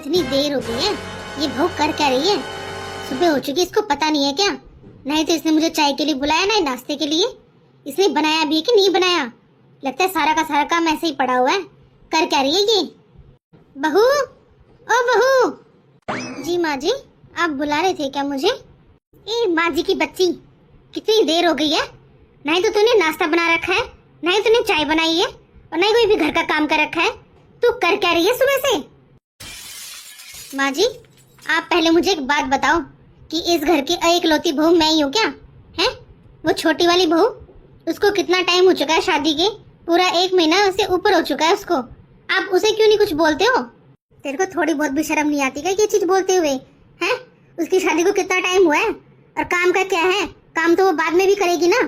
इतनी देर हो गई है, ये बहू कर क्या रही है? सुबह हो चुकी, इसको पता नहीं है क्या? नहीं तो इसने मुझे चाय के लिए बुलाया, ना नाश्ते के लिए। इसने बनाया भी है कि नहीं बनाया? लगता है सारा का सारा काम ऐसे ही पड़ा हुआ है। कर क्या रही है ये? बहू, ओ बहू। जी माँ जी, आप बुला रहे थे क्या मुझे? ए माँ जी की बच्ची, कितनी देर हो गई है? नहीं तो तूने नाश्ता बना रखा है, नहीं तूने चाय बनाई है, और नहीं कोई भी घर का काम कर रखा है। तू कर क्या रही है सुबह से? माँ जी, आप पहले मुझे एक बात बताओ कि इस घर की एकलौती बहू मैं ही हूँ क्या? है वो छोटी वाली बहू, उसको कितना टाइम हो चुका है शादी के? पूरा 1 महीना से ऊपर हो चुका है उसको। आप उसे क्यों नहीं कुछ बोलते हो? तेरे को थोड़ी बहुत भी शर्म नहीं आती क्या ये चीज बोलते हुए? हैं, उसकी शादी को कितना टाइम हुआ है? और काम का क्या है? काम तो वो बाद में भी करेगी ना।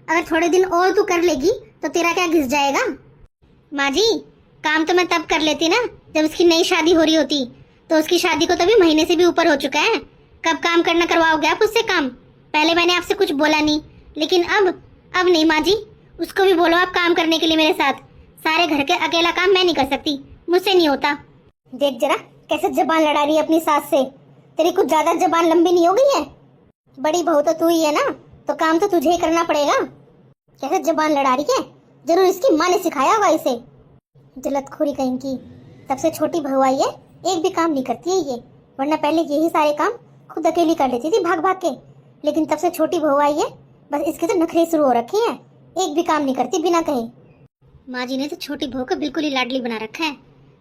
अगर थोड़े दिन और तू कर लेगी तो तेरा क्या घिस जाएगा? माँ जी, काम तो मैं तब कर लेती ना जब उसकी नई शादी हो रही होती। तो उसकी शादी को तभी महीने से भी ऊपर हो चुका है। कब काम करना करवाओगे आप उससे काम? पहले मैंने आपसे कुछ बोला नहीं, लेकिन अब नहीं माँ जी, उसको भी बोलो आप काम करने के लिए मेरे साथ। सारे घर के अकेला काम मैं नहीं कर सकती, मुझसे नहीं होता। देख जरा कैसे जबान लड़ा रही है अपनी सास से। तेरी कुछ ज्यादा जबान लंबी नहीं हो गई है? बड़ी बहू तो तू ही है ना, तो काम तो तुझे ही करना पड़ेगा। कैसे जबान लड़ा रही है? जरूर इसकी माँ ने सिखाया होगा इसे। जलतखोरी कहीं की। तब से छोटी बहू आई है, एक भी काम नहीं करती है ये। वरना पहले यही सारे काम खुद अकेली कर लेती थी भाग भाग के। लेकिन तब से छोटी बहू आई है, बस इसके तो नखरे शुरू हो रखे हैं। एक भी काम नहीं करती बिना कहे। माँ जी ने तो छोटी बहू को बिल्कुल ही लाडली बना रखा है।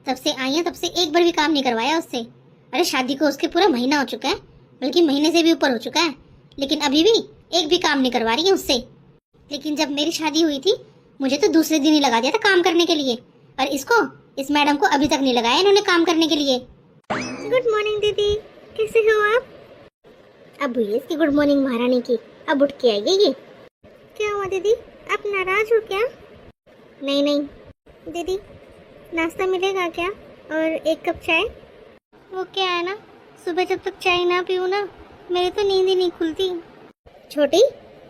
तब से आई है तब से एक बार भी काम नहीं करवाया उससे। अरे शादी को उसके पूरा महीना हो चुका है, बल्कि महीने से भी ऊपर हो चुका है, लेकिन अभी भी एक भी काम नहीं करवा रही है उससे। लेकिन जब मेरी शादी हुई थी, मुझे तो दूसरे दिन ही लगा दिया था काम करने के लिए, और इस मैडम को अभी तक नहीं लगाया इन्होंने काम करने के लिए। गुड मॉर्निंग दीदी, कैसे हो आप? अब हुई इसकी गुड मॉर्निंग महारानी की, अब उठ के आई है ये। क्या हुआ दीदी, आप नाराज हो क्या? नहीं दीदी, नाश्ता मिलेगा क्या? और 1 कप चाय? वो क्या है ना, सुबह जब तक चाय ना पीऊँ ना, मेरी तो नींद ही नहीं खुलती। छोटी,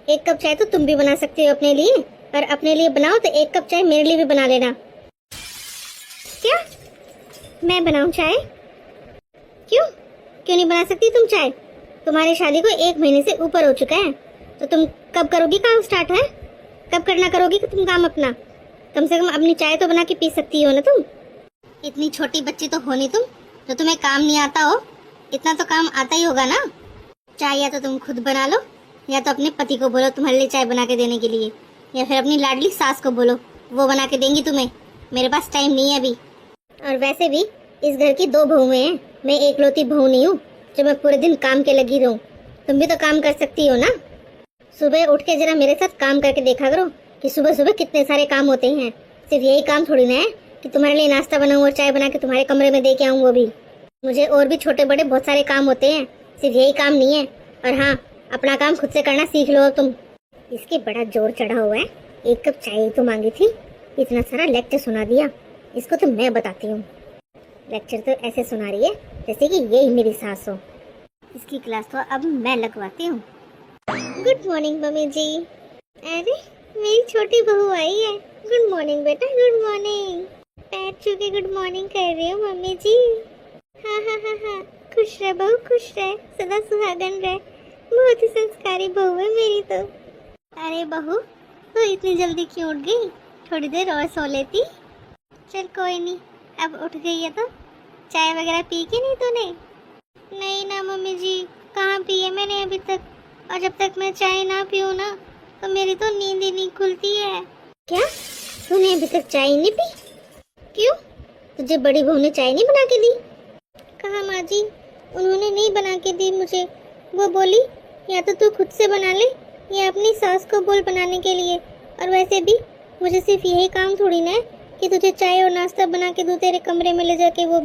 1 कप चाय तो तुम भी बना सकती हो अपने लिए, और अपने लिए बनाओ तो 1 कप चाय मेरे लिए भी बना लेना। क्या मैं बनाऊं चाय? क्यों नहीं बना सकती तुम चाय? तुम्हारी शादी को 1 महीने से ऊपर हो चुका है, तो तुम कब करोगी काम स्टार्ट? है कब करना करोगी कि तुम काम अपना? कम से कम अपनी चाय तो बना के पी सकती हो ना तुम। इतनी छोटी बच्ची तो हो नहीं तुम, तो तुम्हें काम नहीं आता हो। इतना तो काम आता ही होगा ना। चाय या तो तुम खुद बना लो, या तो अपने पति को बोलो तुम्हारे लिए चाय बना के देने के लिए, या फिर अपनी लाडली सास को बोलो, वो बना के देंगी तुम्हें। मेरे पास टाइम नहीं है अभी। और वैसे भी इस घर की 2 बहुएं हैं, मैं एकलौती बहू नहीं हूँ जो मैं पूरे दिन काम के लगी रहूं। तुम भी तो काम कर सकती हो ना। सुबह उठ के जरा मेरे साथ काम करके देखा करो कि सुबह सुबह कितने सारे काम होते हैं। सिर्फ यही काम थोड़ी ना है कि तुम्हारे लिए नाश्ता बनाऊं और चाय बना के तुम्हारे कमरे में दे के आऊँ। वो भी मुझे और भी छोटे बड़े बहुत सारे काम होते हैं, सिर्फ यही काम नहीं है। और हाँ, अपना काम खुद से करना सीख लो तुम। इसके बड़ा जोर चढ़ा हुआ है, 1 कप चाय तो मांगी थी, इतना सारा लेक्चर सुना दिया। इसको तो मैं बताती हूँ। लेक्चर तो ऐसे सुना रही है जैसे कि यही मेरी सास हो। इसकी क्लास तो अब मैं लगवाती हूँ। गुड मॉर्निंग मम्मी जी। अरे मेरी छोटी बहू आई है। गुड मॉर्निंग बेटा, गुड मॉर्निंग। पैर छू के गुड मॉर्निंग कर रही हूँ मम्मी जी। हाँ, खुश रह बहू, खुश रह, सदा सुहागन रह। बहुत ही संस्कारी बहू है मेरी तो। अरे बहू, तो इतनी जल्दी क्यों उठ गई? थोड़ी देर और सो लेती। चल कोई नहीं, अब उठ गई है तो चाय वगैरह पी के नहीं तूने? नहीं ना मम्मी जी, कहाँ पी है मैंने अभी तक। और जब तक मैं चाय ना पीऊँ ना, तो मेरी तो नींद ही नहीं खुलती है। क्या तूने अभी तक चाय नहीं पी? क्यों, तुझे बड़ी बहू ने चाय नहीं बना के दी? कहाँ माँ जी, उन्होंने नहीं बना के दी मुझे। वो बोली या तो तू खुद से बना ले, या अपनी सास को बोल बनाने के लिए। और वैसे भी मुझे सिर्फ यही काम थोड़ी ना है कि तुझे चाय और नाश्ता बना के दूँ तेरे कमरे में ले जाके। वो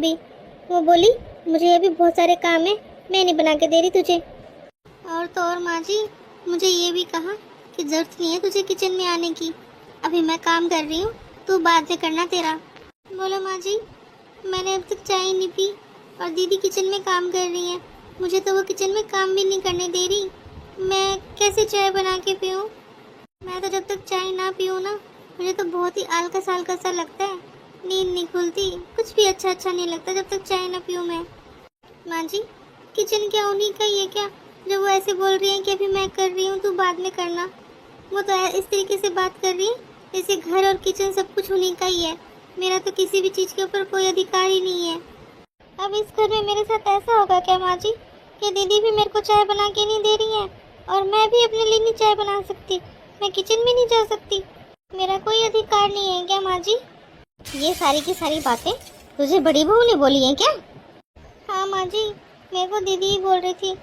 बोली मुझे अभी बहुत सारे काम है, मैं नहीं बना के दे रही तुझे। और तो और माँ जी, मुझे ये भी कहा कि जरूरत नहीं है तुझे किचन में आने की, अभी मैं काम कर रही हूँ, तू बाद में करना तेरा। बोलो माँ जी, मैंने अब तक चाय नहीं पी और दीदी किचन में काम कर रही है। मुझे तो वो किचन में काम भी नहीं करने दे रही, मैं कैसे चाय बना के पीऊँ? मैं तो जब तक चाय ना पीऊँ ना, मुझे तो बहुत ही आलका सा लगता है। नींद नहीं खुलती, कुछ भी अच्छा नहीं लगता जब तक चाय ना पीऊँ मैं। माँ जी, किचन क्या उन्हीं का ही है क्या, जो वो ऐसे बोल रही है कि अभी मैं कर रही हूँ तू बाद में करना। वो तो इस तरीके से बात कर रही है जैसे घर और किचन सब कुछ उन्हीं का ही है, मेरा तो किसी भी चीज़ के ऊपर कोई अधिकार ही नहीं है। अब इस घर में मेरे साथ ऐसा होगा क्या माँ जी कि दीदी भी मेरे को चाय बना के नहीं दे रही है और मैं भी अपने लिए नहीं चाय बना सकती, मैं किचन में नहीं जा सकती, मेरा कोई अधिकार नहीं है क्या माँ जी? ये सारी की सारी बातें तुझे बड़ी बहू ने बोली हैं क्या? हाँ माँ जी, मेरे को दीदी ही बोल रही थी,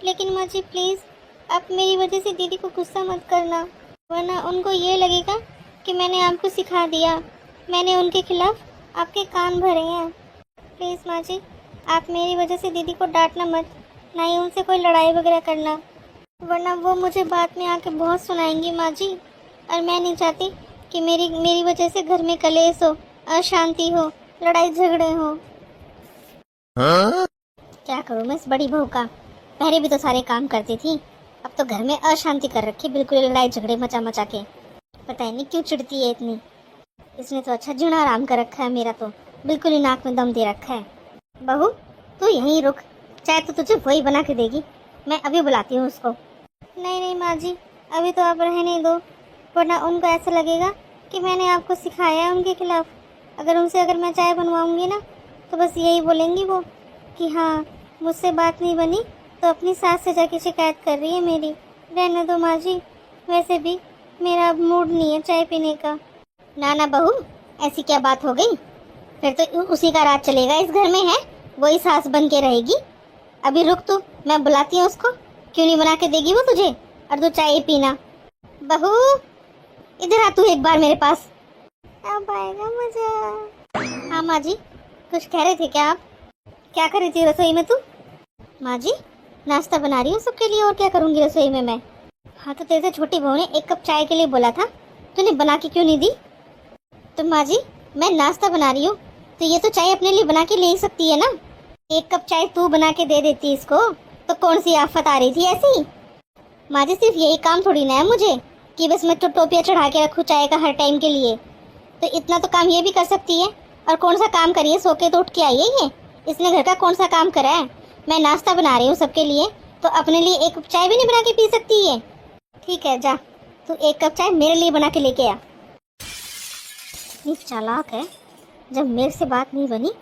लेकिन माँ जी प्लीज़ आप मेरी वजह से दीदी को गुस्सा मत करना, वरना उनको ये लगेगा कि मैंने आपको सिखा दिया, मैंने उनके खिलाफ आपके कान भरे हैं। प्लीज़ माँ जी, आप मेरी वजह से दीदी को डांटना मत, ना ही उनसे कोई लड़ाई वगैरह करना, वरना वो मुझे बाद में आके बहुत सुनाएंगी माँ जी, और मैं नहीं चाहती कि मेरी वजह से घर में कलेश हो, अशांति हो, लड़ाई झगड़े हो। क्या करूँ मैं इस बड़ी बहू का, पहले भी तो सारे काम करती थी, अब तो घर में अशांति कर रखी, बिल्कुल लड़ाई झगड़े मचा मचा के। पता ही नहीं क्यों चिढ़ती है इतनी, इसने तो अच्छा जीना आराम कर रखा है, मेरा तो बिल्कुल ही नाक में दम दे रखा है। बहू तू यहीं रुक, चाय तो तुझे वही बना के देगी, मैं अभी बुलाती हूँ उसको। नहीं नहीं माँ जी, अभी तो आप रहने दो, वरना उनको ऐसा लगेगा कि मैंने आपको सिखाया है उनके खिलाफ। अगर मैं चाय बनवाऊँगी ना तो बस यही बोलेंगी वो कि हाँ मुझसे बात नहीं बनी तो अपनी सास से जाके शिकायत कर रही है मेरी। रहने दो माँ जी, वैसे भी मेरा अब मूड नहीं है चाय पीने का। ना ना बहू, ऐसी क्या बात हो गई, फिर तो उसी का राज चलेगा इस घर में है, वही सास बन के रहेगी। अभी रुक तू, मैं बुलाती हूँ उसको, क्यों नहीं बना के देगी वो तुझे, और तू चाय पीना। बहू इधर आ तू एक बार मेरे पास, अब आएगा मजा। हाँ माँ जी, कुछ कह रहे थे क्या आप? क्या कर रही थी रसोई में तू? माँ जी नाश्ता बना रही हूँ सबके लिए, और क्या करूँगी रसोई में मैं। हाँ तो तेरे से छोटी बहू ने 1 कप चाय के लिए बोला था, तूने बना के क्यों नहीं दी? तो माँ जी मैं नाश्ता बना रही हूँ तो ये तो चाय अपने लिए बना के ले ही सकती है ना, 1 कप चाय तू बना के दे देती इसको तो कौन सी आफत आ रही थी ऐसी? माँ जी सिर्फ यही काम थोड़ी ना है मुझे कि बस मैं तो टोपियाँ चढ़ा के रखूँ चाय का हर टाइम के लिए, तो इतना तो काम ये भी कर सकती है। और कौन सा काम करिए, सो के तो उठ के आई है ये, इसने घर का कौन सा काम करा है? मैं नाश्ता बना रही हूँ सबके लिए, तो अपने लिए 1 कप चाय भी नहीं बना के पी सकती है? ठीक है जा, तू 1 कप चाय मेरे लिए बना के लेके आ। इतनी चालाक है, जब मेरे से बात नहीं बनी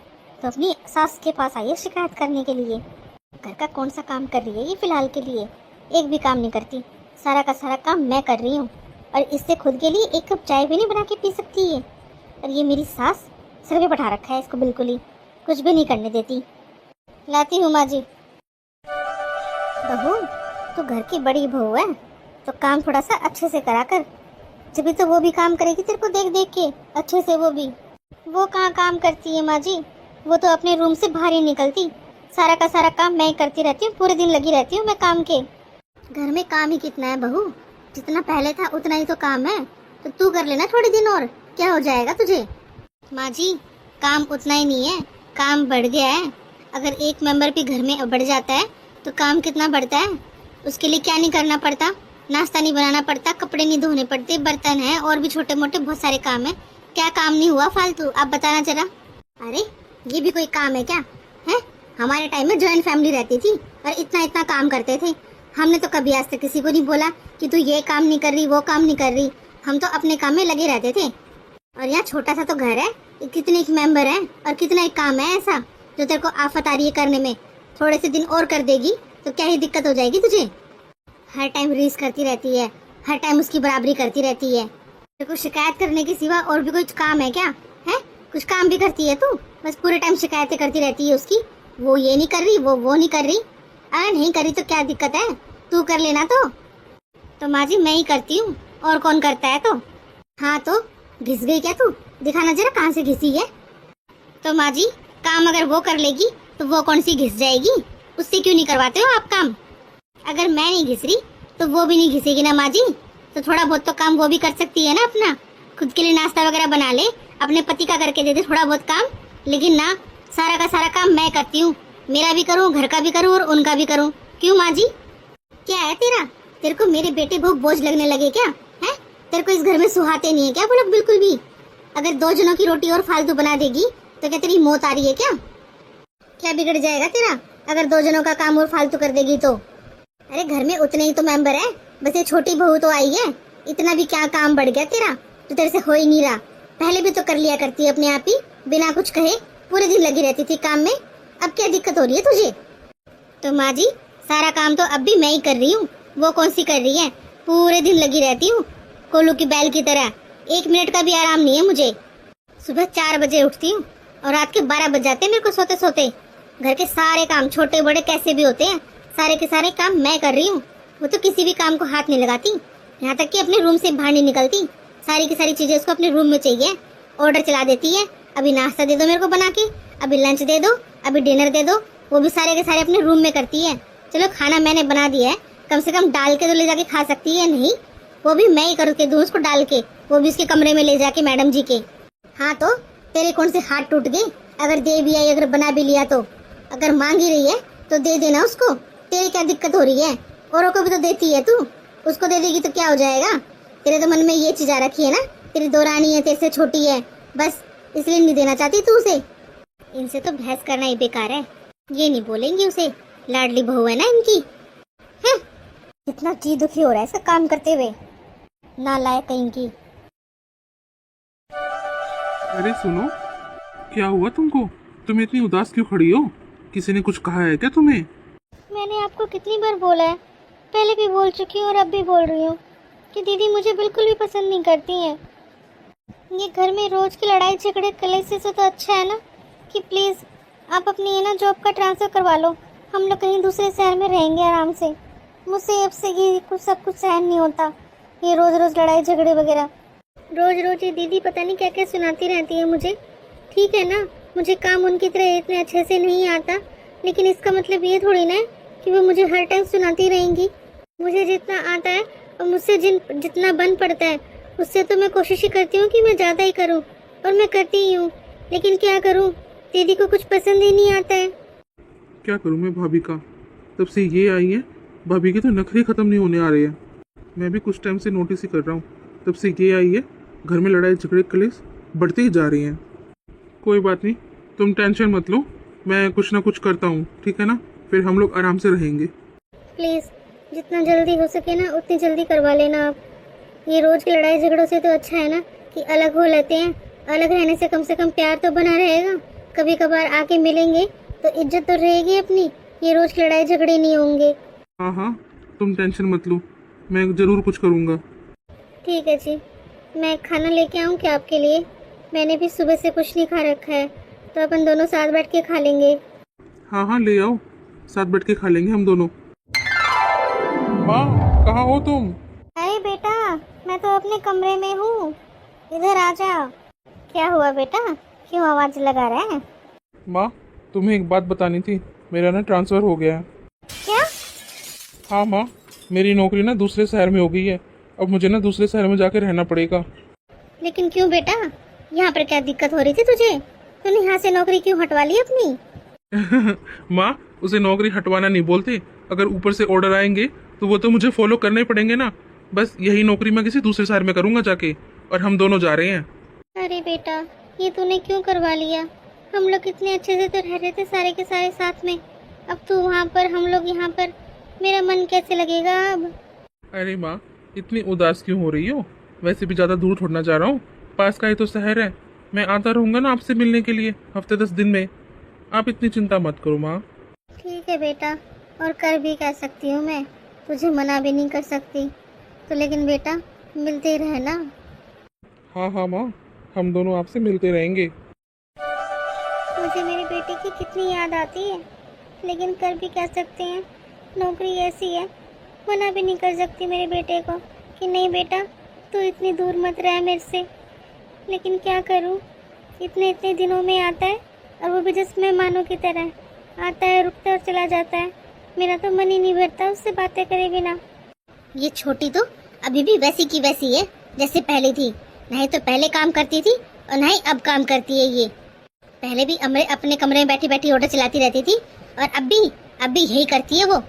तो अपनी सास के पास आई है शिकायत करने के लिए। घर का कौन सा काम कर रही है ये फिलहाल के लिए, एक भी काम नहीं करती, सारा का सारा काम मैं कर रही हूँ, और इससे खुद के लिए 1 कप चाय भी नहीं बना के पी सकती है। और ये मेरी सास सिर पे बैठा रखा है इसको, बिल्कुल ही कुछ भी नहीं करने देती। लाती हूँ माँ जी। बहू तो घर की बड़ी बहू है तो काम थोड़ा सा अच्छे से करा कर, जब तो वो भी काम करेगी तेरे को देख देख के अच्छे से। वो कहाँ काम करती है माँ जी, वो तो अपने रूम से बाहर ही निकलती, सारा का सारा काम मैं करती रहती हूँ, पूरे दिन लगी रहती हूँ मैं काम के। घर में काम ही कितना है बहू, जितना पहले था उतना ही तो काम है, तो तू कर लेना थोड़े दिन और, क्या हो जाएगा तुझे? माँ जी काम उतना ही नहीं है, काम बढ़ गया है। अगर एक मेंबर भी घर में बढ़ जाता है तो काम कितना बढ़ता है। उसके लिए क्या नहीं करना पड़ता, नाश्ता नहीं बनाना पड़ता, कपड़े नहीं धोने पड़ते, बर्तन है और भी छोटे मोटे बहुत सारे काम है। क्या काम नहीं हुआ फालतू, आप बताना जरा। अरे ये भी कोई काम है क्या है? हमारे टाइम में जॉइंट फैमिली रहती थी और इतना इतना काम करते थे, हमने तो कभी आज तक किसी को नहीं बोला कि तू ये काम नहीं कर रही वो काम नहीं कर रही, हम तो अपने काम में लगे रहते थे। और यहाँ छोटा सा तो घर है, कितने मेंबर हैं और कितना एक काम है ऐसा जो तेरे को आफत आ रही है करने में। थोड़े से दिन और कर देगी तो क्या ही दिक्कत हो जाएगी तुझे। हर टाइम रीस करती रहती है, हर टाइम उसकी बराबरी करती रहती है। तेरे को शिकायत करने के सिवा और भी कुछ काम है क्या है? कुछ काम भी करती है तू, बस पूरे टाइम शिकायतें करती रहती है उसकी, वो ये नहीं कर रही वो नहीं कर रही। अगर नहीं करी तो क्या दिक्कत है, तू कर लेना तो माँ जी मैं ही करती हूँ, और कौन करता है? तो हाँ तो घिस गई क्या तू, दिखाना जरा कहाँ से घिसी है। तो माँ जी काम अगर वो कर लेगी तो वो कौन सी घिस जाएगी, उससे क्यों नहीं करवाते हो आप काम? अगर मैं नहीं घिस रही तो वो भी नहीं घिसेगी ना माँ जी, तो थोड़ा बहुत तो काम वो भी कर सकती है ना अपना, खुद के लिए नाश्ता वगैरह बना ले, अपने पति का करके दे दे थोड़ा बहुत काम। लेकिन ना, सारा का सारा काम मैं करती हूँ, मेरा भी करूँ, घर का भी करूँ और उनका भी करूँ। क्यों माँ जी क्या है तेरे को मेरे बेटे बहुत बोझ लगने लगे क्या है? तेरे को इस घर में सुहाते नहीं है क्या वो लोग बिल्कुल भी? अगर 2 जनों की रोटी और फालतू बना देगी तो क्या तेरी मौत आ रही है क्या? क्या बिगड़ जाएगा तेरा अगर 2 जनों का काम और फालतू कर देगी तो? अरे घर में उतने ही तो मेंबर है, बस ये छोटी बहू तो आई है, इतना भी क्या काम बढ़ गया तेरा जो तेरे से हो ही नहीं रहा? पहले भी तो कर लिया करती है अपने आप ही, बिना कुछ कहे पूरे दिन लगी रहती थी काम में, अब क्या दिक्कत हो रही है तुझे? तो माँ जी सारा काम तो अब भी मैं ही कर रही हूँ, वो कौन सी कर रही है? पूरे दिन लगी रहती हूँ कोलू की बैल की तरह, 1 मिनट का भी आराम नहीं है मुझे। सुबह 4 बजे उठती हूँ और रात के 12 बज जाते हैं मेरे को सोते सोते। घर के सारे काम छोटे बड़े कैसे भी होते हैं, सारे के सारे काम मैं कर रही हूँ। वो तो किसी भी काम को हाथ नहीं लगाती, यहाँ तक कि अपने रूम से बाहर नहीं निकलती। सारी की सारी चीजें उसको अपने रूम में चाहिए, ऑर्डर चला देती है, अभी नाश्ता दे दो मेरे को बना के, अभी लंच दे दो, अभी डिनर दे दो, वो भी सारे के सारे अपने रूम में करती है। चलो खाना मैंने बना दिया है, कम से कम डाल के तो ले जाके खा सकती है, नहीं वो भी मैं ही करके दूँ उसको डाल के, वो भी उसके कमरे में ले जाके मैडम जी के। हाँ तो तेरे कौन से हाथ टूट गए? अगर दे भी आई, अगर बना भी लिया तो, अगर मांग ही रही है तो दे देना उसको, तेरी क्या दिक्कत हो रही है? औरों को भी तो देती है तू, उसको दे देगी तो क्या हो जाएगा? तेरे तो मन में ये चीज आ रखी है ना, तेरी दौरानी है, तेरे से छोटी है, बस इसलिए नहीं देना चाहती तू उसे। इनसे तो बहस करना ही बेकार है, ये नहीं बोलेंगी उसे, लाडली बहू है ना इनकी। कितना जी दुखी हो रहा है इसका काम करते हुए, नालायक कहीं की। अरे सुनो, क्या हुआ तुमको? तुम इतनी उदास क्यों खड़ी हो? किसी ने कुछ कहा है क्या तुम्हें? मैंने आपको कितनी बार बोला है, पहले भी बोल चुकी हूँ और अब भी बोल रही हूँ कि दीदी मुझे बिल्कुल भी पसंद नहीं करती हैं। ये घर में रोज की लड़ाई झगड़े कलेसे से तो अच्छा है ना कि प्लीज़ आप अपनी है ना जॉब का ट्रांसफ़र करवा लो, हम लोग कहीं दूसरे शहर में रहेंगे आराम से। मुझसे अब से ये कुछ सब कुछ सहन नहीं होता, ये रोज़ रोज़ लड़ाई झगड़े वगैरह। रोज़ रोज़ ये दीदी पता नहीं क्या क्या सुनाती रहती है मुझे। ठीक है ना, मुझे काम उनकी तरह इतने अच्छे से नहीं आता, लेकिन इसका मतलब ये थोड़ी ना है कि वो मुझे हर टाइम सुनाती रहेंगी। मुझे जितना आता है और मुझसे जितना बन पड़ता है उससे तो मैं कोशिश ही करती हूँ कि मैं ज़्यादा ही करूँ, और मैं करती ही हूँ, लेकिन क्या करूँ, दीदी को कुछ पसंद ही नहीं आता है। क्या करूं मैं भाभी का, तब से ये आई है, भाभी के तो नखरे खत्म नहीं होने आ रहे हैं। मैं भी कुछ टाइम से नोटिस ही कर रहा हूँ, तब से ये आई है, घर में लड़ाई झगड़े कलेश बढ़ते ही जा रही हैं। कोई बात नहीं, तुम टेंशन मत लो, मैं कुछ ना कुछ करता हूँ, ठीक है ना? फिर हम लोग आराम से रहेंगे। प्लीज़ जितना जल्दी हो सके ना उतनी जल्दी करवा लेना आप। ये रोज़ की लड़ाई झगड़ों से तो अच्छा है ना कि अलग हो लेते हैं, अलग रहने से कम प्यार तो बना रहेगा, कभी कभार आके मिलेंगे तो इज्जत तो रहेगी अपनी, ये रोज़ की लड़ाई झगड़े नहीं होंगे। हाँ हाँ, तुम टेंशन मत लो, मैं ज़रूर कुछ करूँगा। ठीक है जी, मैं खाना लेके आऊँ क्या आपके लिए? मैंने भी सुबह से कुछ नहीं खा रखा है, तो अपन दोनों साथ बैठ के खा लेंगे। हाँ हाँ ले आओ, साथ बैठ के खा लेंगे हम दोनों। माँ कहाँ हो तुम? अरे बेटा मैं तो अपने कमरे में हूँ, इधर आ जा। क्या हुआ बेटा, क्यों आवाज़ लगा रहा है? माँ तुम्हें एक बात बतानी थी, मेरा ना ट्रांसफ़र हो गया है। क्या? हाँ माँ, मेरी नौकरी ना दूसरे शहर में हो गई है, अब मुझे ना दूसरे शहर में जाके रहना पड़ेगा। लेकिन क्यों बेटा, यहाँ पर क्या दिक्कत हो रही थी तुझे? तूने यहाँ से नौकरी क्यों हटवा ली अपनी? माँ उसे नौकरी हटवाना नहीं बोलते, अगर ऊपर से ऑर्डर आएंगे तो वो तो मुझे फॉलो करने ही पड़ेंगे ना। बस यही नौकरी मैं किसी दूसरे शहर में करूँगा जाके, और हम दोनों जा रहे हैं। अरे बेटा ये तूने क्यों करवा लिया? हम लोग कितने अच्छे से तो रह रहे थे सारे के सारे साथ में, अब तू वहाँ पर हम लोग यहाँ पर, मेरा मन कैसे लगेगा अब? अरे माँ इतनी उदास क्यों हो रही हो? वैसे भी ज़्यादा दूर छोड़ना चाह रहा हूँ, पास का ही तो शहर है, मैं आता रहूँगा ना आपसे मिलने के लिए हफ्ते 10 दिन में, आप इतनी चिंता मत करो माँ। ठीक है बेटा, और कर भी कह सकती हूँ मैं, तुझे मना भी नहीं कर सकती, तो लेकिन बेटा मिलते ही रहना। हाँ हाँ माँ, हम दोनों आपसे मिलते रहेंगे। मुझे मेरे बेटे की कितनी याद आती है, लेकिन कर भी कह सकते हैं, नौकरी ऐसी है, मना भी नहीं कर सकती मेरे बेटे को कि नहीं बेटा तू इतनी दूर मत रह मेरे से। लेकिन क्या करूं, इतने दिनों में आता है, और वो भी जैसे मेहमानों की तरह आता है, रुकता है और चला जाता है। मेरा तो मन ही नहीं भरता उससे बातें करे बिना। ये छोटी तो अभी भी वैसी की वैसी है जैसे पहले थी, नहीं तो पहले काम करती थी और नहीं अब काम करती है ये। पहले भी अपने कमरे में बैठी बैठी ऑर्डर चलाती रहती थी, और अब भी यही करती है वो।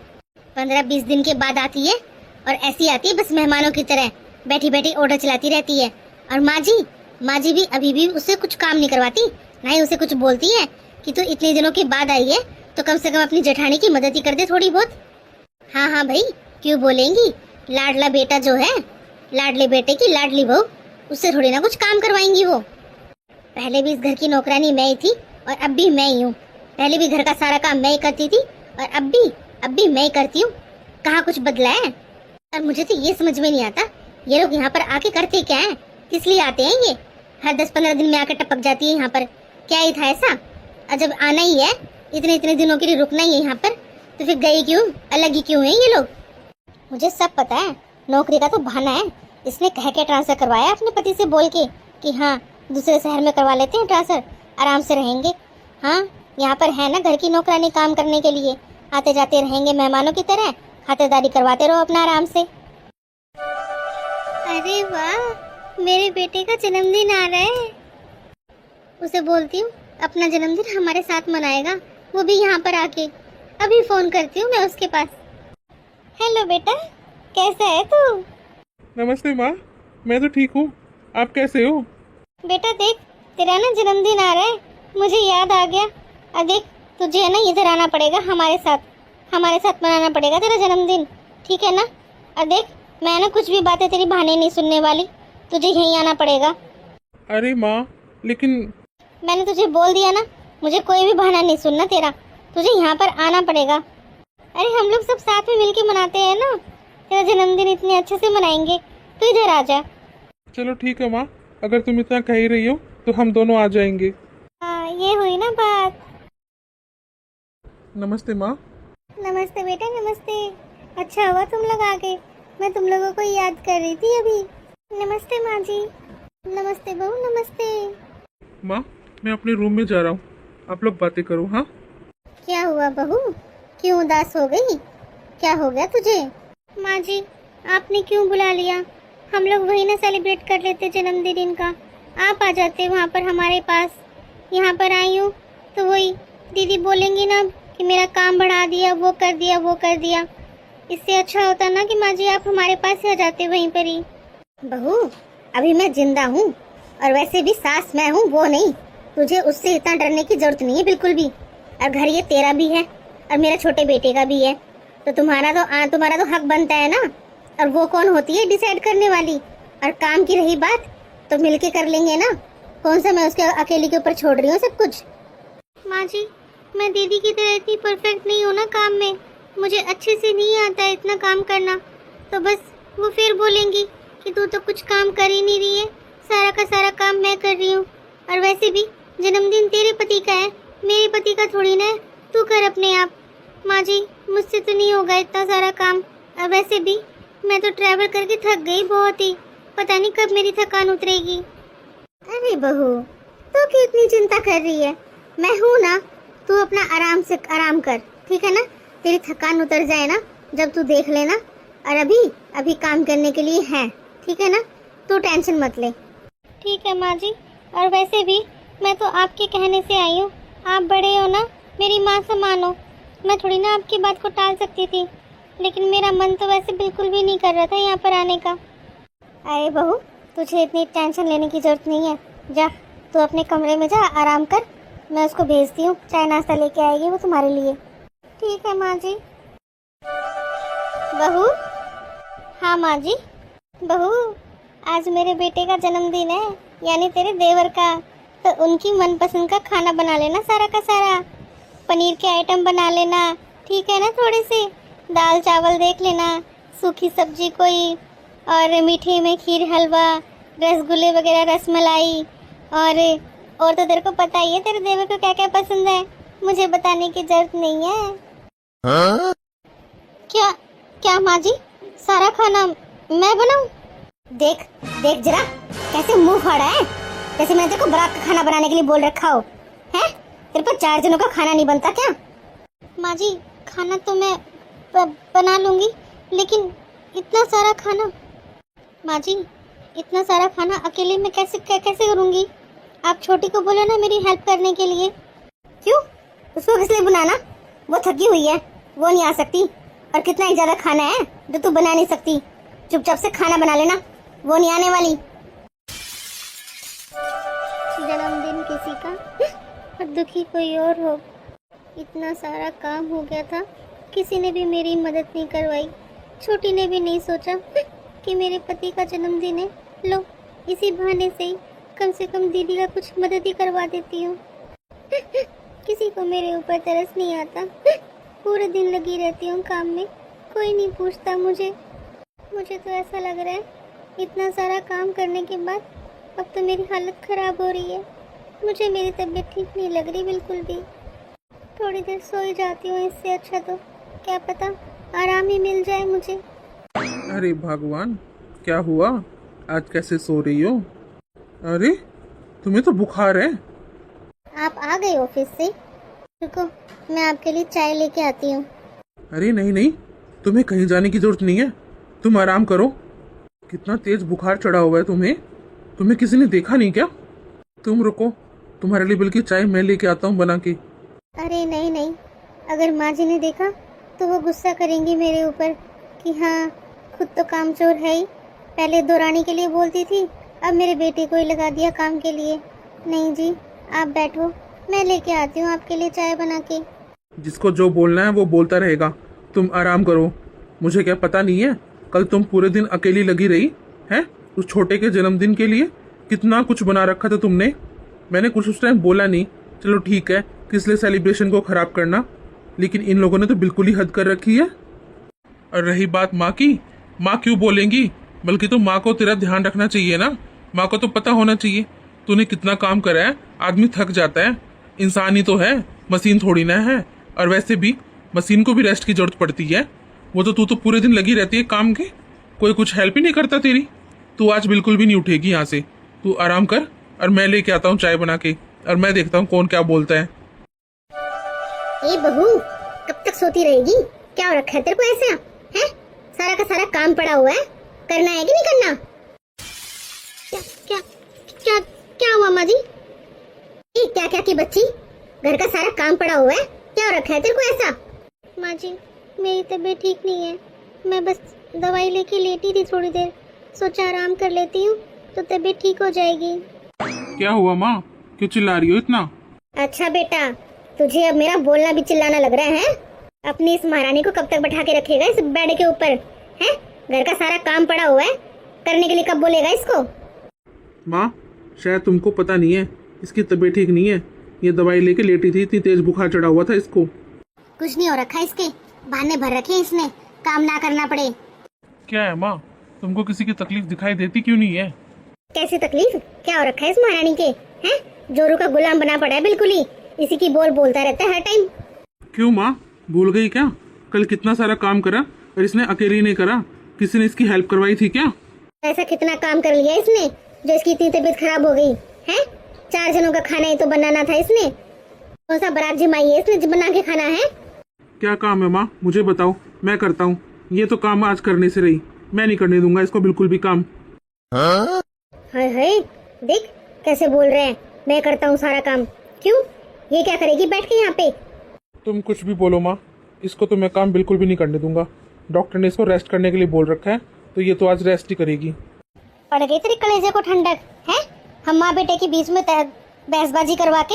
15-20 दिन के बाद आती है और ऐसी आती है बस मेहमानों की तरह, बैठी बैठी ऑर्डर चलाती रहती है। और माँ जी माँ जी भी अभी भी उससे कुछ काम नहीं करवाती, ना ही उसे कुछ बोलती है कि तू इतने दिनों के बाद आई है तो कम से कम अपनी जेठानी की मदद ही कर दे थोड़ी बहुत। हाँ हाँ भाई, क्यों बोलेंगी, लाडला बेटा जो है, लाडले बेटे की लाडली बहू, उससे थोड़ी ना कुछ काम करवाएंगी वो। पहले भी इस घर की नौकरानी मैं ही थी और अब भी मैं ही हूँ। पहले भी घर का सारा काम मैं ही करती थी और अब भी मैं ही करती हूँ। कहाँ कुछ बदला है? और मुझे तो ये समझ में नहीं आता, ये लोग यहाँ पर आके करते क्या है, किस लिए आते हैं ये? हर 10-15 दिन में आकर टपक जाती है यहाँ पर, क्या ही था ऐसा? और जब आना ही है, इतने इतने दिनों के लिए रुकना ही है यहाँ पर, तो फिर गई क्यों, अलग ही क्यों है ये लोग? मुझे सब पता है, नौकरी का तो बहाना है। इसने कह के ट्रांसफर करवाया अपने पति से बोल के कि हाँ दूसरे शहर में करवा लेते हैं ट्रांसफर, आराम से रहेंगे। हाँ यहाँ पर है ना घर की नौकरानी काम करने के लिए, आते जाते रहेंगे मेहमानों की तरह, खातिरदारी करवाते रहो अपना आराम से। अरे वाह, मेरे बेटे का जन्मदिन आ रहा है। उसे बोलती हूँ अपना जन्मदिन हमारे साथ मनाएगा, वो भी यहाँ पर आके। अभी फोन करती हूँ मैं उसके पास। हेलो बेटा, कैसा है तू? नमस्ते माँ, मैं तो ठीक हूँ, आप कैसे हो? बेटा देख, तेरा ना जन्मदिन आ रहा है, मुझे याद आ गया। और देख, तुझे है ना इधर आना पड़ेगा, हमारे साथ मनाना पड़ेगा तेरा जन्मदिन, ठीक है ना? और देख, मैं ना कुछ भी बातें तेरी बहाने नहीं सुनने वाली, तुझे यहीं आना पड़ेगा। अरे माँ, लेकिन मैंने तुझे बोल दिया ना, मुझे कोई भी बहाना नहीं सुनना तेरा, तुझे यहाँ पर आना पड़ेगा। अरे हम लोग सब साथ में मिलके मनाते हैं ना, तेरा जन्मदिन इतने अच्छे से मनाएंगे, तो इधर आ जा। चलो ठीक है माँ, अगर तुम इतना कह ही रही हो तो हम दोनों आ जाएंगे। हाँ ये हुई ना बात। नमस्ते माँ। नमस्ते बेटा, नमस्ते। अच्छा हुआ तुम लोग आ गए, मैं तुम लोगों को याद कर रही थी अभी। नमस्ते माँ जी। नमस्ते बहू, नमस्ते। माँ, मैं अपने रूम में जा रहा हूँ, आप लोग बातें करो। हाँ क्या हुआ बहू, क्यों उदास हो गई? क्या हो गया तुझे? माँ जी, आपने क्यों बुला लिया? हम लोग वही ना सेलिब्रेट कर लेते जन्मदिन इनका, आप आ जाते वहाँ पर हमारे पास। यहाँ पर आई हूँ तो वही दीदी बोलेंगी ना कि मेरा काम बढ़ा दिया, वो कर दिया, वो कर दिया। इससे अच्छा होता ना कि माँ जी आप हमारे पास ही आ जाते वहीं पर ही। बहू, अभी मैं जिंदा हूँ और वैसे भी सास मैं हूँ, वो नहीं। तुझे उससे इतना डरने की जरूरत नहीं है बिल्कुल भी। और घर ये तेरा भी है और मेरे छोटे बेटे का भी है, तो तुम्हारा तो हक बनता है ना। और वो कौन होती है डिसाइड करने वाली? और काम की रही बात तो मिलके कर लेंगे ना, कौन सा मैं उसके अकेले के ऊपर छोड़ रही हूँ सब कुछ। माँ जी, मैं दीदी की तरह इतनी परफेक्ट नहीं हूँ ना काम में, मुझे अच्छे से नहीं आता है इतना काम करना। तो बस वो फिर बोलेंगी कि तू तो कुछ काम कर ही नहीं रही है, सारा का सारा काम मैं कर रही हूँ। और वैसे भी जन्मदिन तेरे पति का है, मेरे पति का थोड़ी ना है, तू कर अपने आप। माँ जी, मुझसे तो नहीं होगा इतना सारा काम। और वैसे भी मैं तो ट्रैवल करके थक गई बहुत ही, पता नहीं कब मेरी थकान उतरेगी। अरे बहू, तू क्यों इतनी चिंता कर रही है? मैं हूँ ना, तू अपना आराम कर, ठीक है ना? तेरी थकान उतर जाए ना जब तू देख लेना। और अभी काम करने के लिए है, ठीक है ना? तू टेंशन मत ले। ठीक है माँ जी, और वैसे भी मैं तो आपके कहने से आई हूँ, आप बड़े हो ना, मेरी माँ समान हो, मैं थोड़ी ना आपकी बात को टाल सकती थी। लेकिन मेरा मन तो वैसे बिल्कुल भी नहीं कर रहा था यहाँ पर आने का। अरे बहू, तुझे इतनी टेंशन लेने की जरूरत नहीं है, जा तू अपने कमरे में जा, आराम कर। मैं उसको भेजती हूँ, चाय नाश्ता लेके आएगी वो तुम्हारे लिए। ठीक है माँ जी। बहू। हाँ माँ जी। बहू, आज मेरे बेटे का जन्मदिन है, यानी तेरे देवर का, तो उनकी मनपसंद का खाना बना लेना, सारा का सारा। पनीर के आइटम बना लेना, ठीक है ना? थोड़े से दाल चावल देख लेना, सूखी सब्जी कोई, और मीठे में खीर, हलवा, रसगुल्ले वगैरह, रसमलाई। और तो तेरे को पता ही है तेरे देवर को क्या क्या पसंद है, मुझे बताने की जरूरत नहीं है। हाँ? क्या माँ जी, सारा खाना मैं बनाऊं? देख जरा कैसे मुंह फाड़ा है, जैसे मैंने तेरे को बारात का खाना बनाने के लिए बोल रखा हो। हैं? तेरे पर 4 जनों का खाना नहीं बनता क्या? माँ जी, खाना तो मैं बना लूंगी, लेकिन इतना सारा खाना, माँ जी इतना सारा खाना अकेले में कैसे करूंगी? आप छोटी को बोलो ना मेरी हेल्प करने के लिए। क्यों? उसको किस लिए बुलाना? वो थकी हुई है, वो नहीं आ सकती। और कितना ही ज्यादा खाना है जो तू बना नहीं सकती, चुपचाप से खाना बना लेना, वो नहीं आने वाली। किसी का और दुखी कोई और हो। इतना सारा काम हो गया था, किसी ने भी मेरी मदद नहीं करवाई। छोटी ने भी नहीं सोचा कि मेरे पति का जन्मदिन है, लो इसी बहाने से ही कम से कम दीदी का कुछ मदद ही करवा देती हूँ। किसी को मेरे ऊपर तरस नहीं आता। पूरे दिन लगी रहती हूँ काम में, कोई नहीं पूछता मुझे। मुझे तो ऐसा लग रहा है इतना सारा काम करने के बाद अब तो मेरी हालत ख़राब हो रही है। मुझे मेरी तबीयत ठीक नहीं लग रही बिल्कुल भी। थोड़ी देर सो ही जाती हूँ, इससे अच्छा तो क्या पता आराम ही मिल जाए मुझे। अरे भगवान, क्या हुआ? आज कैसे सो रही हो? अरे तुम्हें तो बुखार है। आप आ गए ऑफिस से? रुको मैं आपके लिए चाय लेके आती हूँ। अरे नहीं नहीं, तुम्हें कहीं जाने की जरूरत नहीं है, तुम आराम करो। कितना तेज बुखार चढ़ा हुआ है तुम्हें, तुम्हें किसी ने देखा नहीं क्या? तुम रुको, तुम्हारे लिए बल्कि चाय मैं लेके आता हूँ बना के। अरे नहीं नहीं, अगर माँ जी ने देखा तो वो गुस्सा करेंगी मेरे ऊपर कि हाँ खुद तो कामचोर है ही। पहले दौरानी के लिए बोलती थी, अब मेरे बेटे को ही लगा दिया काम के लिए। नहीं जी, आप बैठो, मैं लेके आती हूँ आपके लिए चाय बना के। जिसको जो बोलना है वो बोलता रहेगा, तुम आराम करो। मुझे क्या पता नहीं है कल तुम पूरे दिन अकेली लगी रही है उस छोटे के जन्मदिन के लिए? कितना कुछ बना रखा था तुमने। मैंने कुछ उस टाइम बोला नहीं, चलो ठीक है, किस लिए सेलिब्रेशन को खराब करना, लेकिन इन लोगों ने तो बिल्कुल ही हद कर रखी है। और रही बात माँ की, माँ क्यों बोलेंगी? बल्कि तो माँ को तेरा ध्यान रखना चाहिए ना। माँ को तो पता होना चाहिए तूने कितना काम करा है। आदमी थक जाता है, इंसान ही तो है, मशीन थोड़ी ना है। और वैसे भी मशीन को भी रेस्ट की जरूरत पड़ती है। वो तो तू तो पूरे दिन लगी रहती है काम के, कोई कुछ हेल्प ही नहीं करता तेरी। तू आज बिल्कुल भी नहीं उठेगी यहाँ से, तू आराम कर और मैं लेके आता हूँ चाय बना के, और मैं देखता हूँ कौन क्या बोलता है। ए बहू, कब तक सोती रहेगी? क्या हो रखा है तेरे को ऐसा? है सारा का सारा काम पड़ा हुआ है, करना है कि नहीं करना? क्या क्या क्या क्या हुआ माँ जी? ये क्या क्या की बच्ची, घर का सारा काम पड़ा हुआ है, क्या हो रखा है तेरे को ऐसा? माँ जी मेरी तबीयत ठीक नहीं है, मैं बस दवाई लेके लेटी थी थोड़ी देर, सोचा आराम कर लेती हूँ तो तबीयत ठीक हो जाएगी। क्या हुआ माँ, क्यों चिल्ला रही हो इतना? अच्छा बेटा, तुझे अब मेरा बोलना भी चिल्लाना लग रहा है? अपनी इस महारानी को कब तक बैठा के रखेगा इस बेड के ऊपर? है घर का सारा काम पड़ा हुआ है, करने के लिए कब बोलेगा इसको? माँ शायद तुमको पता नहीं है, इसकी तबीयत ठीक नहीं है, ये दवाई लेके लेटी थी, इतनी तेज बुखार चढ़ा हुआ था इसको। कुछ नहीं हो रखा इसके, बहाने भर रखे इसने, काम ना करना पड़े। क्या है माँ, तुमको किसी की तकलीफ दिखाई देती क्यों नहीं है? कैसी तकलीफ, क्या हो रखा है इस महारानी के? हैं जोरू का गुलाम बना पड़ा है बिल्कुल ही, इसी की बोल बोलता रहता है हर टाइम। क्यों माँ, भूल गई क्या? कल कितना सारा काम करा और इसने अकेली नहीं करा, किसी ने इसकी हेल्प करवाई थी क्या? ऐसा कितना काम कर लिया इसने जो इसकी इतनी तबीयत खराब हो गई है? 4 जनों का खाना ही तो बनाना था इसने, कौन सा बारात जमाई है इसने बना के खाना है? क्या काम है माँ, मुझे बताओ, मैं करता हूँ। ये तो काम आज करने से रही, मैं नहीं करने दूंगा इसको बिल्कुल भी काम। हाय हाय, देख कैसे बोल रहे हैं, मैं करता हूँ सारा काम। क्यों, ये क्या करेगी बैठ के यहाँ पे? तुम कुछ भी बोलो माँ, इसको तो मैं काम बिल्कुल भी नहीं करने दूंगा। डॉक्टर ने इसको रेस्ट करने के लिए बोल रखा है, तो ये तो आज रेस्ट ही करेगी। पड़ गई तेरे कलेजे को ठंडक है? हम माँ बेटे के बीच में बहसबाजी करवा के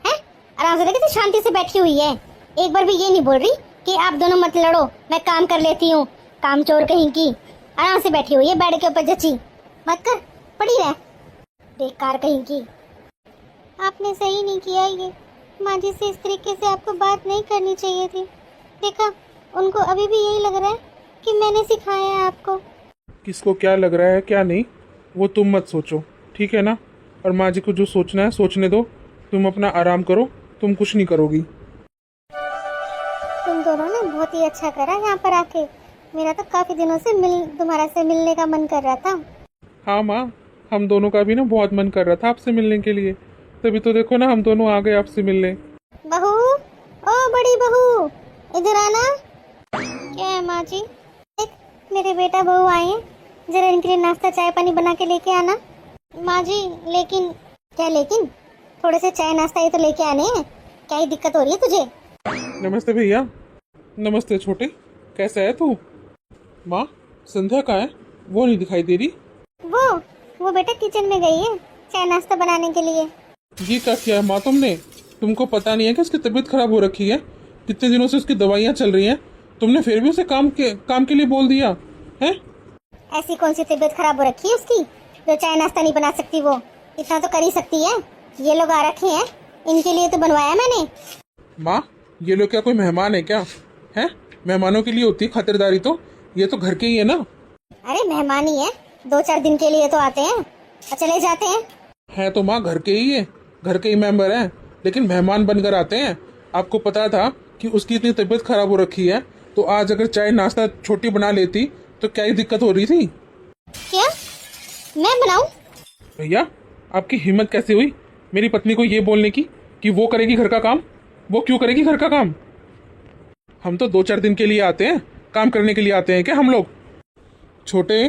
है आराम से देखिए शांति से बैठी हुई है, एक बार भी ये नहीं बोल रही कि आप दोनों मत लड़ो, मैं काम कर लेती हूँ। काम चोर कहीं की, आराम से बैठी हुई है बेड के ऊपर जची, मत कर, पड़ी रह, बेकार कहीं की। आपने सही नहीं किया ये, माँ जी से इस तरीके से आपको बात नहीं करनी चाहिए थी। देखा, उनको अभी भी यही लग रहा है कि मैंने सिखाया है आपको। किसको क्या लग रहा है क्या नहीं, वो तुम मत सोचो, ठीक है ना? और माँ जी को जो सोचना है सोचने दो, तुम अपना आराम करो, तुम कुछ नहीं करोगी। तुम दोनों ने बहुत ही अच्छा करा यहाँ पर आके, मेरा तो काफी दिनों से तुम्हारा से मिलने का मन कर रहा था। हाँ माँ, हम दोनों का भी ना बहुत मन कर रहा था आपसे मिलने के लिए, तभी तो देखो ना हम दोनों आ गए आपसे मिलने। बहू, ओ बड़ी बहू, इधर आना। क्या है माँ जी? देख मेरे बेटा बहू आए हैं, जरा इनके लिए नाश्ता चाय पानी बना के लेके आना। माँ जी लेकिन क्या लेकिन, थोड़े से चाय नाश्ता ये तो लेके आने हैं, क्या ही दिक्कत हो रही है तुझे? नमस्ते भैया। नमस्ते छोटे, कैसा है तू? माँ संध्या कहाँ है, वो नहीं दिखाई दे रही। वो बेटा किचन में गई है चाय नाश्ता बनाने के लिए। ये क्या किया है माँ तुमने? तुमको पता नहीं है कि उसकी तबीयत खराब हो रखी है? कितने दिनों से उसकी दवाइयाँ चल रही हैं, तुमने फिर भी उसे काम के लिए बोल दिया है? ऐसी कौन सी तबीयत खराब हो रखी है उसकी जो चाय नाश्ता नहीं बना सकती? वो इतना तो कर ही सकती है। ये लोग आ रखे हैं, इनके लिए तो बनवाया मैंने। माँ, ये लोग क्या कोई मेहमान है क्या? है, मेहमानों के लिए होती है खातिरदारी तो। ये तो घर के ही है ना। अरे मेहमान ही है, 2-4 दिन के लिए तो आते हैं और चले जाते हैं। है तो माँ घर के ही है, घर के ही मेंबर हैं, लेकिन मेहमान बनकर आते हैं। आपको पता था कि उसकी इतनी तबीयत खराब हो रखी है, तो आज अगर चाय नाश्ता छोटी बना लेती तो क्या ही दिक्कत हो रही थी? क्या मैं बनाऊं? भैया, आपकी हिम्मत कैसे हुई मेरी पत्नी को ये बोलने की कि वो करेगी घर का काम? वो क्यों करेगी घर का काम? हम तो 2-4 दिन के लिए आते हैं, काम करने के लिए आते हैं क्या हम लोग? छोटे,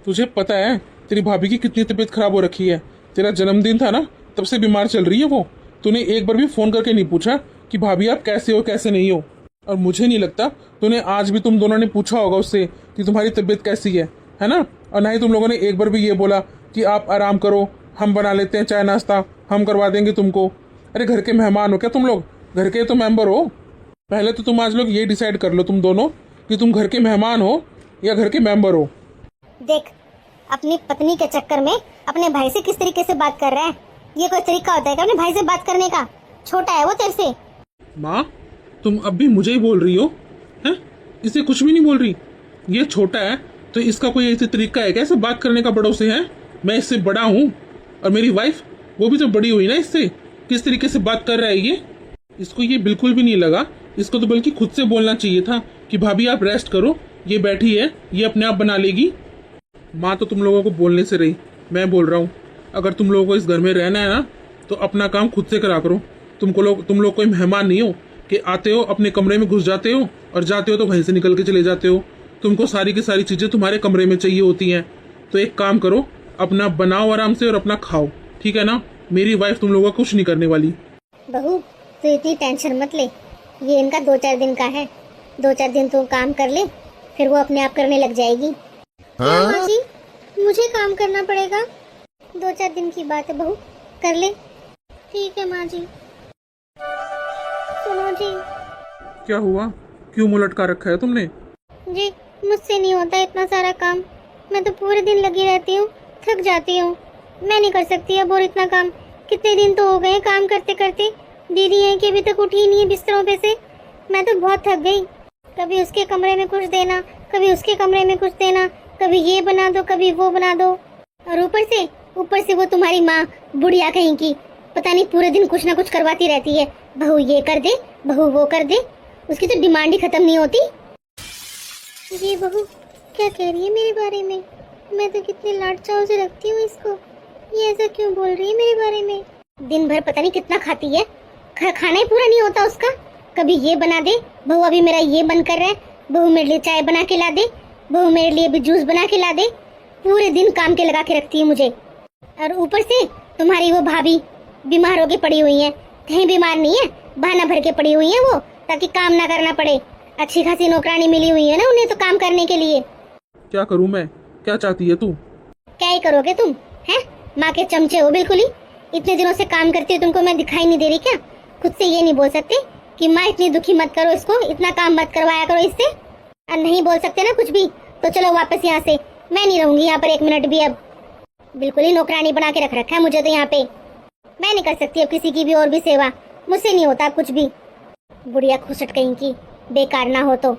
तुझे पता है तेरी भाभी की कितनी तबीयत खराब हो रखी है? तेरा जन्मदिन था ना, तब से बीमार चल रही है वो। तूने एक बार भी फोन करके नहीं पूछा कि भाभी आप कैसे हो कैसे नहीं हो? और मुझे नहीं लगता तूने आज भी तुम दोनों ने पूछा होगा उससे कि तुम्हारी तबीयत कैसी है ना? और ना ही तुम लोगों ने एक बार भी ये बोला कि आप आराम करो, हम बना लेते हैं चाय नाश्ता, हम करवा देंगे तुमको। अरे घर के मेहमान हो क्या तुम लोग? घर के तो मेंबर हो। पहले तो तुम आज लोग ये डिसाइड कर लो तुम दोनों कि तुम घर के मेहमान हो या घर के मेंबर हो। देख, अपनी पत्नी के चक्कर में अपने भाई से किस तरीके से बात कर रहा है। ये कोई तरीका होता है क्या अपने भाई से बात करने का? छोटा है वो तेरे से। माँ, तुम अब भी मुझे ही बोल रही हो? हैं? इसे कुछ भी नहीं बोल रही? ये छोटा है तो इसका कोई ऐसे तरीका है क्या ऐसे बात करने का बड़ों से? है, मैं इससे बड़ा हूँ और मेरी वाइफ वो भी तो बड़ी हुई ना इससे। किस तरीके से बात कर रहा है ये? इसको ये बिल्कुल भी नहीं लगा। इसको तो बल्कि खुद से बोलना चाहिए था कि भाभी आप रेस्ट करो, ये बैठी है, ये अपने आप बना लेगी। माँ तो तुम लोगों को बोलने से रही, मैं बोल रहा हूँ अगर तुम लोगों को इस घर में रहना है ना तो अपना काम खुद से करा करो। तुम लोग कोई मेहमान नहीं हो कि आते हो अपने कमरे में घुस जाते हो और जाते हो तो वहीं से निकल के चले जाते हो। तुमको सारी की सारी चीजें तुम्हारे कमरे में चाहिए होती हैं। तो एक काम करो, अपना बनाओ आराम से और अपना खाओ, ठीक है ना? मेरी वाइफ तुम लोगों का कुछ नहीं करने वाली। बहू, तू इतनी टेंशन मत ले, ये इनका 2-4 दिन का है। 2-4 दिन तू काम कर ले, फिर वो अपने आप करने लग जाएगी। हाँ माँ जी, मुझे काम करना पड़ेगा। 2-4 दिन की बात है बहू, कर ले। ठीक है माँ जी। सुनो जी। क्या हुआ? क्यों मुंह लटका रखा है तुमने? जी, मुझसे नहीं होता इतना सारा काम। मैं तो पूरे दिन लगी रहती हूँ, थक जाती हूँ। मैं नहीं कर सकती अब और इतना काम। कितने दिन तो हो गए काम करते करते। दीदी है कि अभी तक उठी नहीं है बिस्तरों पे से। मैं तो बहुत थक गई। कभी उसके कमरे में कुछ देना, कभी उसके कमरे में कुछ देना, कभी ये बना दो, कभी वो बना दो। और ऊपर से वो तुम्हारी माँ बुढ़िया कहीं की, पता नहीं पूरे दिन कुछ ना कुछ करवाती रहती है। बहू ये कर दे, बहू वो कर दे। उसकी तो डिमांड ही खत्म नहीं होती। ये बहू क्या कह रही है मेरे बारे में? मैं तो कितने लाड चाव से रखती हूँ इसको, ये ऐसा क्यों बोल रही है मेरे बारे में? दिन भर पता नहीं कितना खाती है, खाना ही पूरा नहीं होता उसका। कभी ये बना दे, बहू अभी मेरा ये मन कर रहा है, बहू मेरे लिए चाय बना के ला दे, बहू मेरे लिए भी जूस बना के ला दे। पूरे दिन काम के लगा के रखती है मुझे। और ऊपर से तुम्हारी वो भाभी बीमार होके पड़ी हुई है। कहीं बीमार नहीं है, बहाना भर के पड़ी हुई है वो, ताकि काम ना करना पड़े। अच्छी खासी नौकरानी मिली हुई है ना उन्हें तो काम करने के लिए। क्या करूं मैं? क्या चाहती है तू? क्या ही करोगे तुम? हैं, माँ के चमचे हो बिल्कुल ही। इतने दिनों से काम करती हो, तुमको मैं दिखाई नहीं दे रही क्या? खुद से ये नहीं बोल सकते कि माँ इतनी दुखी मत करो इसको, इतना काम मत करवाया करो इससे। और नहीं बोल सकते ना कुछ भी, तो चलो वापस यहाँ से। मैं नहीं रहूंगी यहाँ पर 1 मिनट भी अब। बिल्कुल ही नौकरानी बना के रख रखा है मुझे तो यहाँ पे। मैं नहीं कर सकती अब किसी की भी और भी सेवा, मुझसे नहीं होता कुछ भी। बुढ़िया खुसट कहीं की, बेकार ना हो तो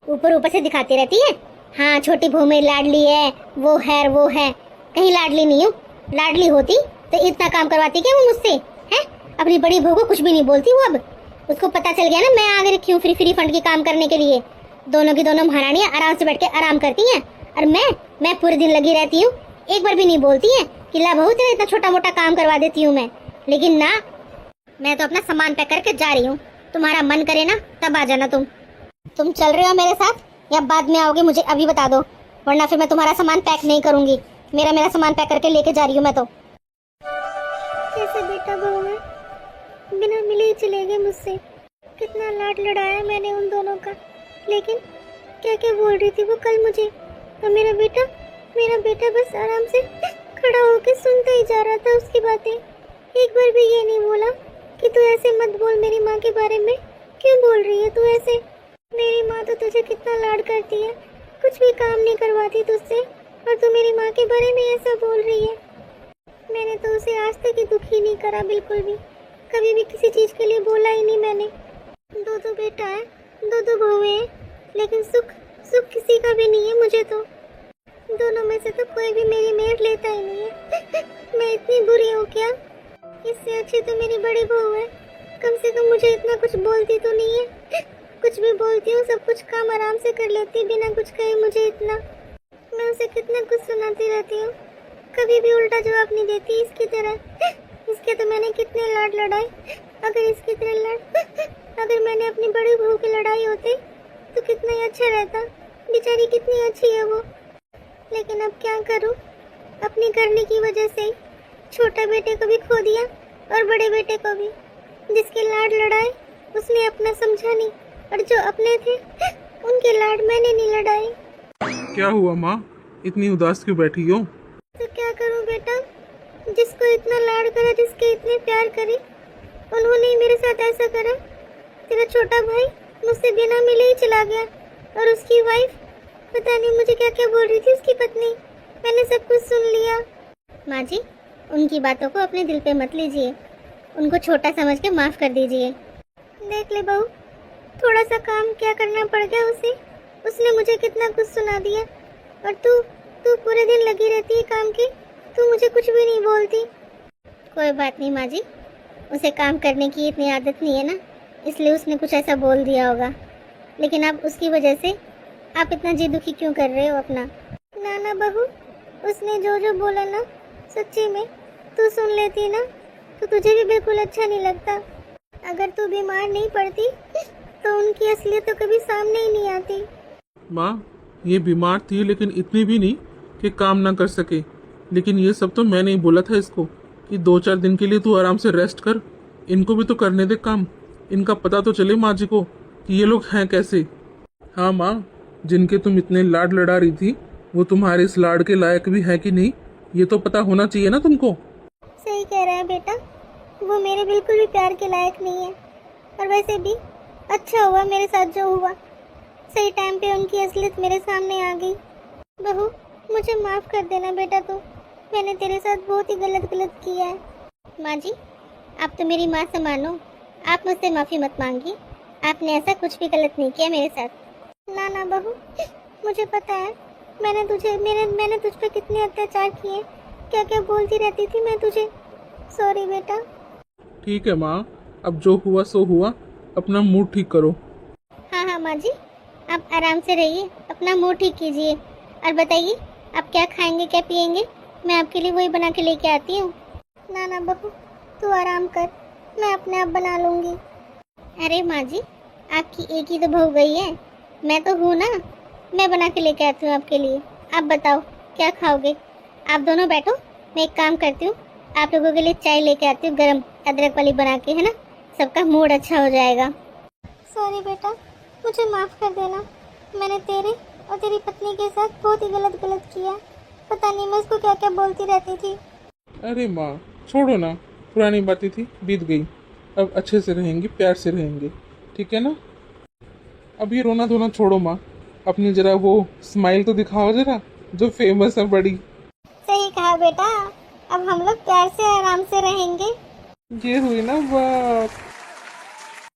ऊपर से दिखाती रहती है। हाँ, छोटी बहू मेरी लाडली है, वो है वो है। कहीं लाडली नहीं हूँ। लाडली होती तो इतना काम करवाती क्या वो मुझसे? है, अपनी बड़ी बहू को कुछ भी नहीं बोलती वो। अब उसको पता चल गया ना मैं आ गई क्यों फ्री फंड की काम करने के लिए। दोनों की दोनों महारानियां आराम से बैठ के आराम करती हैं, और मैं पूरे दिन लगी रहती हूँ। एक बार भी नहीं बोलती है कि ला बहू तेरा इतना छोटा मोटा काम करवा देती हूँ मैं। लेकिन ना, मैं तो अपना सामान पैक करके जा रही हूँ। तुम्हारा मन करे ना तब आ जाना। तुम चल रहे हो मेरे साथ या बाद में आओगे मुझे अभी बता दो, वरना फिर मैं तुम्हारा सामान पैक नहीं करूंगी। मेरा सामान पैक करके लेके जा रही हूँ मैं तो। कैसे बेटा बहू है, बिना मिले ही चले गए मुझसे। कितना लाड लड़ाया मैंने उन दोनों का, लेकिन क्या क्या बोल रही थी वो कल मुझे। और मेरा बेटा बस आराम से खड़ा होकर सुनता ही जा रहा था उसकी बातें। एक बार भी ये नहीं बोला कि तू ऐसे मत बोल मेरी माँ के बारे में। क्यों बोल रही है तू ऐसे? मेरी माँ तो तुझे कितना लाड करती है, कुछ भी काम नहीं करवाती तुझसे, और तू मेरी माँ के बारे में ऐसा बोल रही है। मैंने तो उसे आज तक ही दुखी नहीं करा, बिल्कुल भी। कभी भी किसी चीज़ के लिए बोला ही नहीं मैंने। दो बेटा है, दो बहुएं हैं, लेकिन सुख किसी का भी नहीं है मुझे तो। दोनों में से तो कोई भी मेरी मेहर लेता ही नहीं है। मैं इतनी बुरी हूँ क्या? इससे अच्छी तो मेरी बड़ी बहू है, कम से कम मुझे इतना कुछ बोलती तो नहीं है। कुछ भी बोलती हूँ सब कुछ काम आराम से कर लेती बिना कुछ कहे मुझे इतना। मैं उसे कितना कुछ सुनाती रहती हूँ, कभी भी उल्टा जवाब नहीं देती इसकी तरह। इसके तो मैंने कितने लाड लड़ाए, अगर मैंने अपनी बड़ी बहू की लड़ाई होती तो कितना ही अच्छा रहता। बेचारी कितनी अच्छी है वो, लेकिन अब क्या करूँ, अपनी करने की वजह से छोटे बेटे को भी खो दिया और बड़े बेटे को भी। जिसके लाड लड़ाए उसने अपना समझा नहीं, और जो अपने थे उनके लाड मैंने नहीं लड़ाए। क्या हुआ माँ, इतनी उदास क्यों बैठी हो? तो क्या करूं बेटा, जिसको इतना लाड करा, जिसके इतने प्यार करे, उन्होंने ही मेरे साथ ऐसा करा। तेरा छोटा भाई मुझसे बिना मिले ही चला गया, और उसकी वाइफ पता नहीं मुझे क्या क्या बोल रही थी, उसकी पत्नी। मैंने सब कुछ सुन लिया। माँ जी, उनकी बातों को अपने दिल पे मत लीजिए, उनको छोटा समझ के माफ़ कर दीजिए। देख ले बहू, थोड़ा सा काम क्या करना पड़ गया उसे, उसने मुझे कितना कुछ सुना दिया, और तू पूरे दिन लगी रहती है काम की, तू मुझे कुछ भी नहीं बोलती। कोई बात नहीं माँ जी, उसे काम करने की इतनी आदत नहीं है ना, इसलिए उसने कुछ ऐसा बोल दिया होगा। लेकिन अब उसकी वजह से आप इतना जी दुखी क्यों कर रहे हो अपना? ना बहू, उसने जो बोला ना, सच्ची में तू सुन लेती ना तो तुझे भी बिल्कुल अच्छा नहीं लगता। अगर तू बीमार नहीं पड़ती तो उनकी असलियत तो कभी सामने ही नहीं आती। माँ, ये बीमार थी लेकिन इतनी भी नहीं कि काम ना कर सके। लेकिन ये सब तो मैंने ही बोला था इसको कि 2-4 दिन के लिए तू आराम से रेस्ट कर, इनको भी तो करने दे काम, इनका पता तो चले माँ जी को कि ये लोग हैं कैसे। हाँ माँ, जिनके तुम इतने लाड लड़ा रही थी वो तुम्हारे इस लाड के लायक भी है कि नहीं, ये तो पता होना चाहिए ना तुमको। सही कह रहा है बेटा, वो मेरे बिल्कुल भी प्यार के लायक नहीं है। और वैसे भी अच्छा हुआ मेरे साथ जो हुआ, सही टाइम पे उनकी असलियत मेरे सामने आ गई। बहू, मुझे माफ़ कर देना बेटा, तो मैंने तेरे साथ बहुत ही गलत किया है। माँ जी, आप तो मेरी माँ समान हो, आप मुझसे माफ़ी मत मांगिए, आपने ऐसा कुछ भी गलत नहीं किया मेरे साथ। ना बहू, मुझे पता है मैंने तुझ पे कितने अत्याचार किए, क्या क्या बोलती रहती थी मैं तुझे। सॉरी बेटा। ठीक है माँ, अब जो हुआ सो हुआ, अपना मूड ठीक करो। हाँ माँ जी, आप आराम से रहिए, अपना मूड ठीक कीजिए। और बताइए आप क्या खाएंगे क्या पिएंगे, मैं आपके लिए वही बना के लेके आती हूँ। ना बहू, तू आराम कर, मैं अपने आप बना लूँगी। अरे माँ जी, आपकी एक ही तो बहू गई है, मैं तो हूँ ना, मैं बना के लेके आती हूँ आपके लिए। आप बताओ क्या खाओगे? आप दोनों बैठो, मैं एक काम करती हूँ, आप लोगों के लिए चाय लेके आती हूँ गरम, अदरक वाली बना के, है ना, सबका मूड अच्छा हो जाएगा। सॉरी बेटा, मुझे माफ़ कर देना, मैंने तेरे और तेरी पत्नी के साथ बहुत ही गलत किया। पता नहीं मैं उसको क्या क्या बोलती रहती थी। अरे माँ छोड़ो ना, पुरानी बातें थी, बीत गई, अब अच्छे से रहेंगे, प्यार से रहेंगे, ठीक है ना। अब ये रोना धोना छोड़ो माँ, अपनी जरा वो स्माइल तो दिखाओ जरा, जो फेमस है बड़ी। सही कहा बेटा, अब हम लोग प्यार से आराम से रहेंगे। ये हुई ना बात।